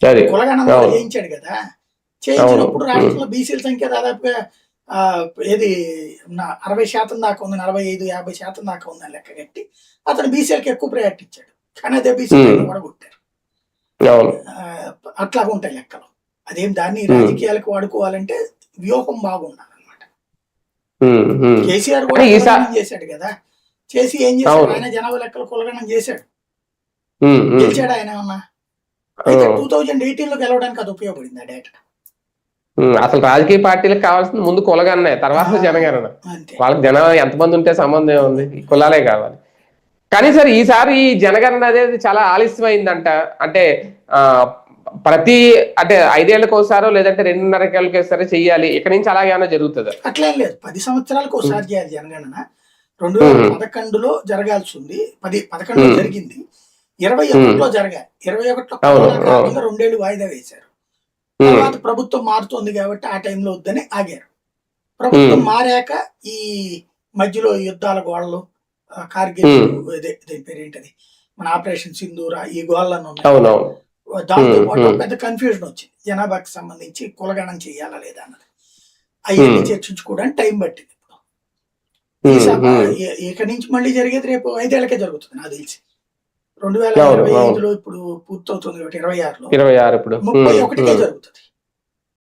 కులగణన కూడా చేయించాడు కదా. చేయించినప్పుడు రాష్ట్రంలో బీసీల సంఖ్య దాదాపుగా ఏది 60% దాకా ఉంది, 45-50% దాకా ఉందని లెక్క కట్టి అతను బీసీలకి ఎక్కువ ప్రయారిటీ ఇచ్చాడు. కానీ అదే బీసీలు కూడా కొట్టారు. అట్లాగా ఉంటాయి లెక్కలు. అదేం దాన్ని రాజకీయాలకు వాడుకోవాలంటే వ్యూహం బాగుండాలన్నమాట. కేసీఆర్ కూడా చేశాడు కదా. చేసి ఏం చేశాడు ఆయన, జనాభా లెక్కలు కులగణం చేశాడు, గెలిచాడు ఆయన ఏమన్నా. అయితే 2018లో గెలవడానికి అది ఉపయోగపడింది ఆ డేటా. అసలు రాజకీయ పార్టీలకు కావాల్సింది ముందు కులగన్నే, తర్వాత జనగణన. వాళ్ళకి జనాభా ఎంతమంది ఉంటే సంబంధం ఏముంది, కులాలే కావాలి. కానీ సార్ ఈసారి ఈ జనగణన అనేది చాలా ఆలస్యమైందంట. అంటే ప్రతి 5 ఏళ్ళకి ఒకసారో లేదంటే 2.5 ఏళ్ళకి ఒకసారి చెయ్యాలి, ఇక్కడ నుంచి అలాగే ఏమైనా జరుగుతుందా? అట్లేం లేదు, 10 సంవత్సరాలకు ఒకసారి చేయాలి జనగణన. 2011లో జరగాల్సి ఉంది, 11లో జరిగింది, 21లో జరగాలి. 21లో 2 ఏళ్ళు వాయిదా వేశారు. తర్వాత ప్రభుత్వం మారుతోంది కాబట్టి ఆ టైంలో వద్దని ఆగారు. ప్రభుత్వం మారాక ఈ మధ్యలో యుద్ధాల గోడలు, కార్గిల్, దీని పేరేంటది, మన ఆపరేషన్ సింధూర, ఈ గోళ్ళను దాంతో పాటు పెద్ద కన్ఫ్యూజన్ వచ్చింది. జనాభాకి సంబంధించి కులగణన చెయ్యాలా లేదా అన్నది అవన్నీ చర్చించుకోవడానికి టైం పట్టింది. ఇక నుంచి మళ్ళీ జరిగేది రేపు 5 ఏళ్ళకే జరుగుతుంది నాకు తెలిసి. 2025లో ఇప్పుడు పూర్తవుతుంది, 26లో 31కే జరుగుతుంది.